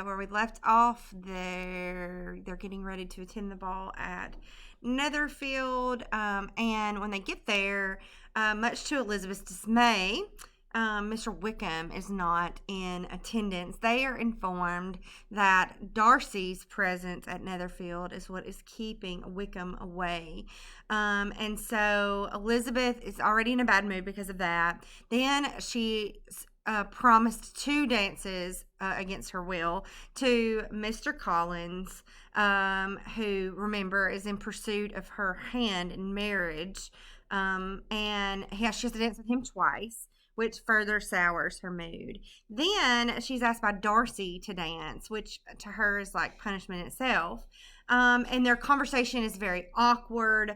where we left off, they're getting ready to attend the ball at Netherfield. And when they get there, much to Elizabeth's dismay, Mr. Wickham is not in attendance. They are informed that Darcy's presence at Netherfield is what is keeping Wickham away. And so Elizabeth is already in a bad mood because of that. Then she promised 2 dances against her will to Mr. Collins, who, remember, is in pursuit of her hand in marriage. And she has to dance with him twice, which further sours her mood. Then she's asked by Darcy to dance, which to her is like punishment itself. And their conversation is very awkward.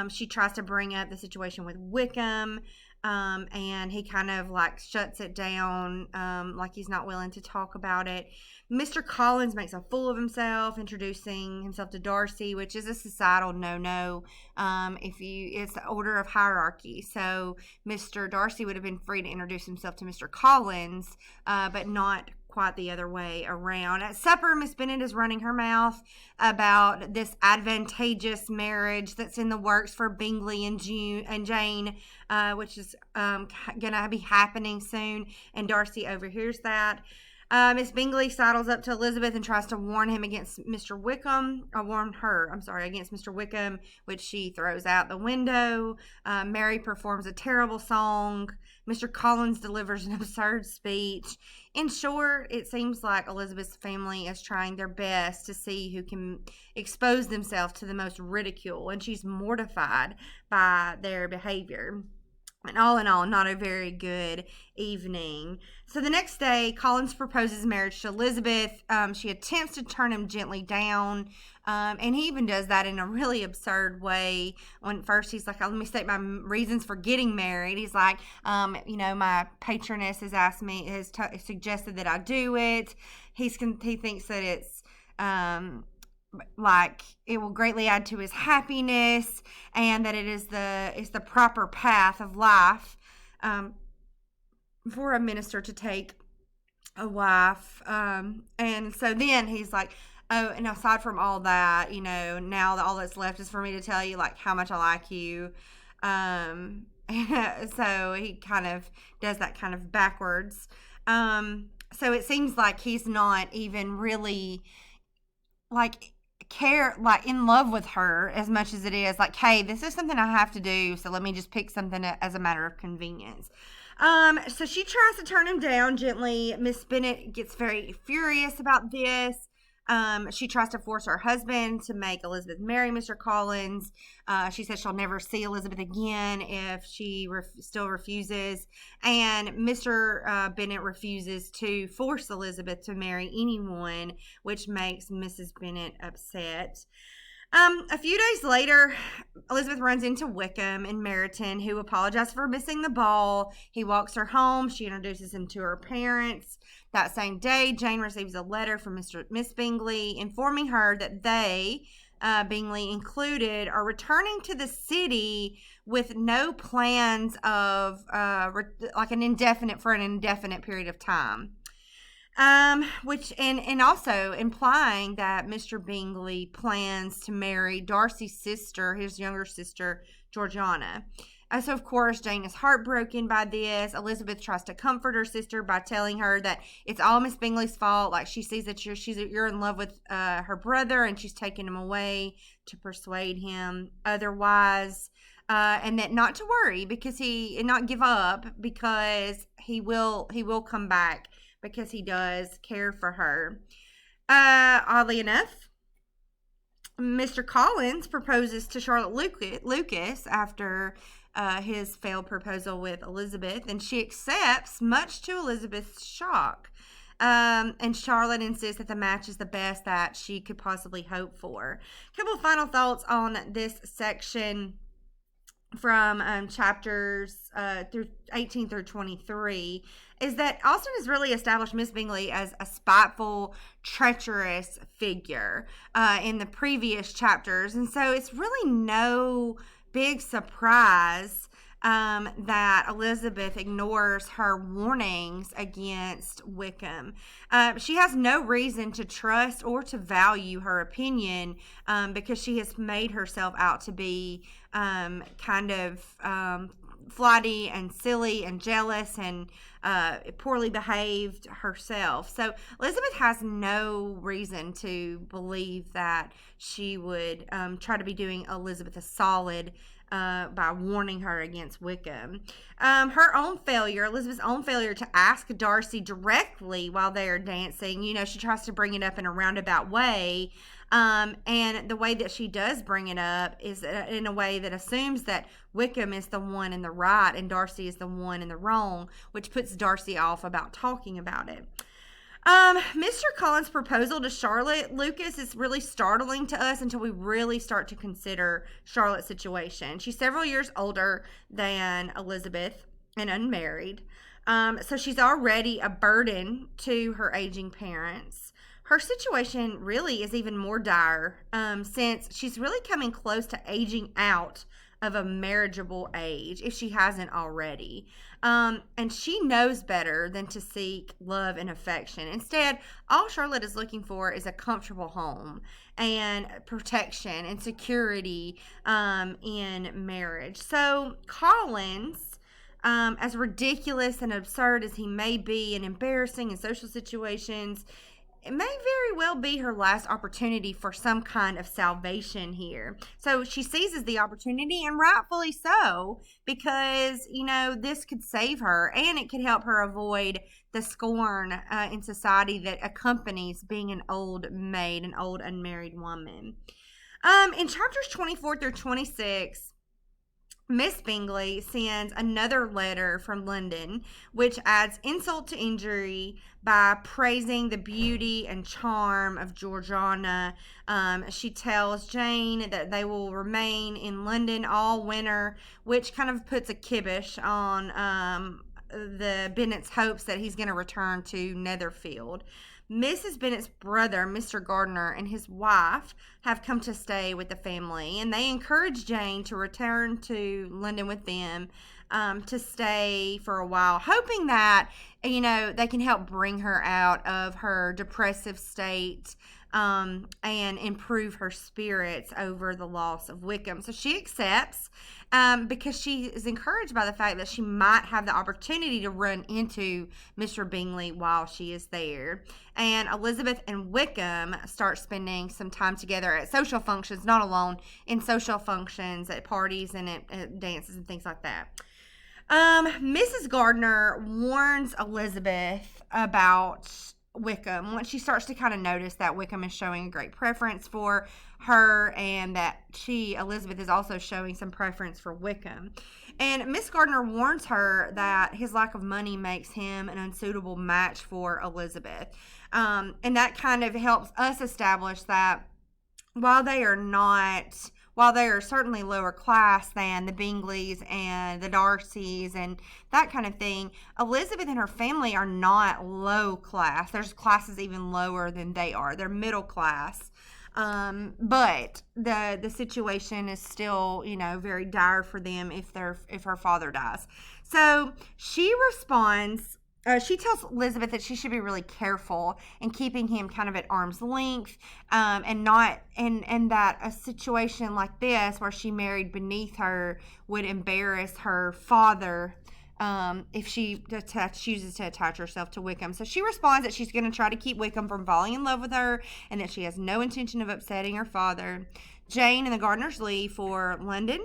She tries to bring up the situation with Wickham, and he kind of like shuts it down, like he's not willing to talk about it. Mr. Collins makes a fool of himself, introducing himself to Darcy, which is a societal no-no. It's the order of hierarchy. So Mr. Darcy would have been free to introduce himself to Mr. Collins, but not quite the other way around. At supper, Miss Bennet is running her mouth about this advantageous marriage that's in the works for Bingley and Jane, which is going to be happening soon, and Darcy overhears that. Miss Bingley sidles up to Elizabeth and tries to warn him against Mr. Wickham. Against Mr. Wickham, which she throws out the window. Mary performs a terrible song. Mr. Collins delivers an absurd speech. In short, it seems like Elizabeth's family is trying their best to see who can expose themselves to the most ridicule, and she's mortified by their behavior. And all in all, not a very good evening. So the next day, Collins proposes marriage to Elizabeth. She attempts to turn him gently down, and he even does that in a really absurd way. When first he's like, "Let me state my reasons for getting married." He's like, my patroness has suggested that I do it. He thinks that it's like it will greatly add to his happiness, and that it is the proper path of life for a minister to take a wife. And so then he's like, oh, and aside from all that, now that all that's left is for me to tell you like how much I like you. So he kind of does that kind of backwards. So it seems like he's not even really like in love with her as much as it is like, hey, this is something I have to do, so let me just pick something as a matter of convenience. So she tries to turn him down gently. Miss Bennet gets very furious about this. She tries to force her husband to make Elizabeth marry Mr. Collins. She says she'll never see Elizabeth again if she still refuses. And Mr. Bennet refuses to force Elizabeth to marry anyone, which makes Mrs. Bennet upset. A few days later, Elizabeth runs into Wickham in Meryton, who apologizes for missing the ball. He walks her home. She introduces him to her parents. That same day, Jane receives a letter from Miss Bingley informing her that they, Bingley included, are returning to the city with no plans of an indefinite period of time. Which also implying that Mr. Bingley plans to marry Darcy's sister, his younger sister, Georgiana. So, of course, Jane is heartbroken by this. Elizabeth tries to comfort her sister by telling her that it's all Miss Bingley's fault. Like, she sees that you're in love with her brother, and she's taking him away to persuade him otherwise. And that not to worry and not give up, because he will come back, because he does care for her. Oddly enough, Mr. Collins proposes to Charlotte Lucas after his failed proposal with Elizabeth, and she accepts, much to Elizabeth's shock. And Charlotte insists that the match is the best that she could possibly hope for. A couple of final thoughts on this section from chapters through 18 through 23 is that Austen has really established Miss Bingley as a spiteful, treacherous figure in the previous chapters, and so it's really no big surprise that Elizabeth ignores her warnings against Wickham. She has no reason to trust or to value her opinion because she has made herself out to be kind of flighty and silly and jealous and poorly behaved herself. So Elizabeth has no reason to believe that she would try to be doing Elizabeth a solid by warning her against Wickham. Elizabeth's own failure to ask Darcy directly while they are dancing, she tries to bring it up in a roundabout way. And the way that she does bring it up is in a way that assumes that Wickham is the one in the right and Darcy is the one in the wrong, which puts Darcy off about talking about it. Mr. Collins' proposal to Charlotte Lucas is really startling to us until we really start to consider Charlotte's situation. She's several years older than Elizabeth and unmarried. So she's already a burden to her aging parents. Her situation really is even more dire since she's really coming close to aging out of a marriageable age if she hasn't already. And she knows better than to seek love and affection. Instead, all Charlotte is looking for is a comfortable home and protection and security in marriage. So Collins, as ridiculous and absurd as he may be and embarrassing in social situations, it may very well be her last opportunity for some kind of salvation here. So she seizes the opportunity, and rightfully so, because, this could save her and it could help her avoid the scorn in society that accompanies being an old maid, an old unmarried woman. In chapters 24 through 26, Miss Bingley sends another letter from London, which adds insult to injury by praising the beauty and charm of Georgiana. She tells Jane that they will remain in London all winter, which kind of puts a kibosh on the Bennet's hopes that he's going to return to Netherfield. Mrs. Bennet's brother, Mr. Gardiner, and his wife have come to stay with the family, and they encourage Jane to return to London with them to stay for a while, hoping that, they can help bring her out of her depressive state and improve her spirits over the loss of Wickham. So she accepts because she is encouraged by the fact that she might have the opportunity to run into Mr. Bingley while she is there. And Elizabeth and Wickham start spending some time together at social functions, not alone, in social functions, at parties and at dances and things like that. Mrs. Gardiner warns Elizabeth about Wickham once she starts to kind of notice that Wickham is showing a great preference for her and that Elizabeth, is also showing some preference for Wickham. And Miss Gardiner warns her that his lack of money makes him an unsuitable match for Elizabeth. And that kind of helps us establish that while they are certainly lower class than the Bingleys and the Darcys and that kind of thing, Elizabeth and her family are not low class. There's classes even lower than they are. They're middle class. But the situation is still, very dire for them if her father dies. So she responds. She tells Elizabeth that she should be really careful in keeping him kind of at arm's length, and that a situation like this where she married beneath her would embarrass her father if she chooses to attach herself to Wickham. So she responds that she's going to try to keep Wickham from falling in love with her and that she has no intention of upsetting her father. Jane and the Gardiners leave for London.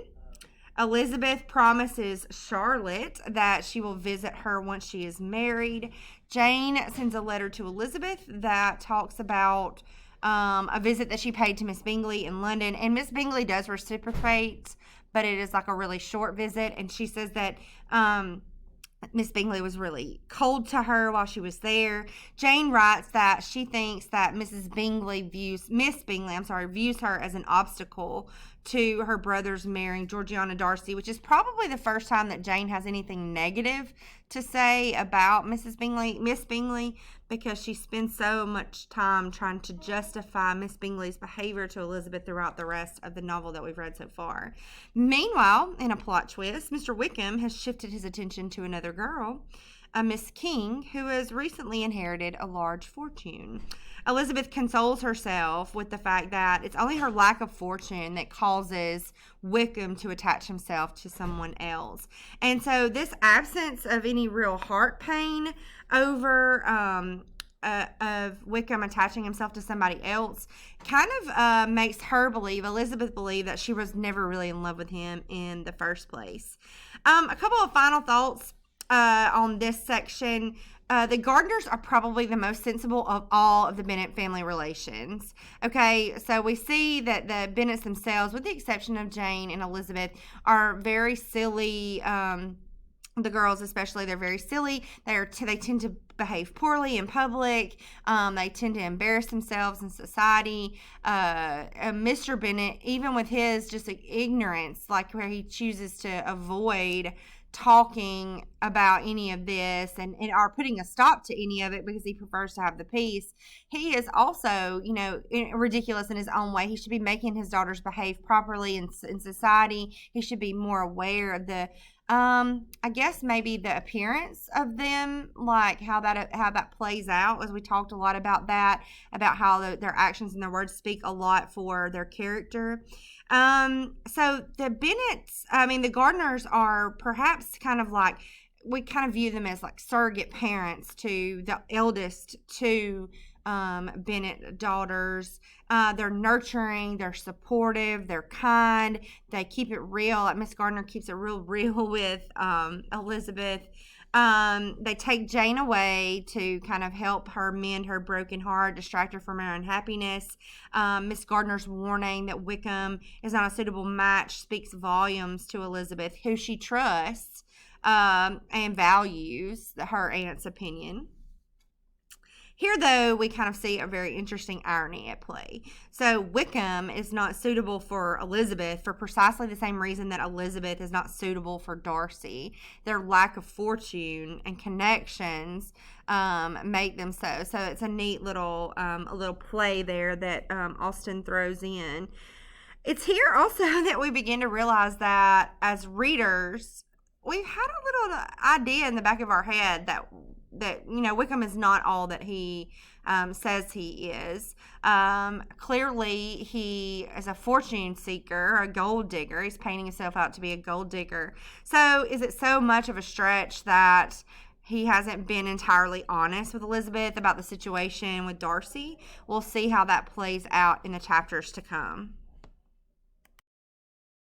Elizabeth promises Charlotte that she will visit her once she is married. Jane sends a letter to Elizabeth that talks about a visit that she paid to Miss Bingley in London, and Miss Bingley does reciprocate, but it is like a really short visit, and she says that Miss Bingley was really cold to her while she was there. Jane writes that she thinks that Miss Bingley views her as an obstacle to her brothers marrying Georgiana Darcy, which is probably the first time that Jane has anything negative to say about Miss Bingley, because she spends so much time trying to justify Miss Bingley's behavior to Elizabeth throughout the rest of the novel that we've read so far. Meanwhile, in a plot twist, Mr. Wickham has shifted his attention to another girl, a Miss King, who has recently inherited a large fortune. Elizabeth consoles herself with the fact that it's only her lack of fortune that causes Wickham to attach himself to someone else. And so this absence of any real heart pain over of Wickham attaching himself to somebody else kind of makes her Elizabeth believe that she was never really in love with him in the first place. A couple of final thoughts on this section. The Gardiners are probably the most sensible of all of the Bennet family relations. Okay, so we see that the Bennets themselves, with the exception of Jane and Elizabeth, are very silly. The girls especially, they're very silly. They tend to behave poorly in public. They tend to embarrass themselves in society. Mr. Bennet, even with his just ignorance, like where he chooses to avoid talking about any of this and are putting a stop to any of it because he prefers to have the peace. He is also, ridiculous in his own way. He should be making his daughters behave properly in society. He should be more aware of the I guess maybe the appearance of them, like how that plays out, as we talked a lot about that, about how their actions and their words speak a lot for their character. So the Bennets, the Gardiners are perhaps kind of like, we kind of view them as like surrogate parents to the eldest two Bennet daughters. They're nurturing, they're supportive, they're kind, they keep it real. Like Miss Gardiner keeps it real with Elizabeth. They take Jane away to kind of help her mend her broken heart, distract her from her unhappiness. Miss Gardiner's warning that Wickham is not a suitable match speaks volumes to Elizabeth, who she trusts and values her aunt's opinion. Here, though, we kind of see a very interesting irony at play. So Wickham is not suitable for Elizabeth for precisely the same reason that Elizabeth is not suitable for Darcy. Their lack of fortune and connections make them so. So it's a neat little play there that Austen throws in. It's here also that we begin to realize that as readers, we've had a little idea in the back of our head that Wickham is not all that he says he is. Clearly, he is a fortune seeker, a gold digger. He's painting himself out to be a gold digger. So is it so much of a stretch that he hasn't been entirely honest with Elizabeth about the situation with Darcy? We'll see how that plays out in the chapters to come.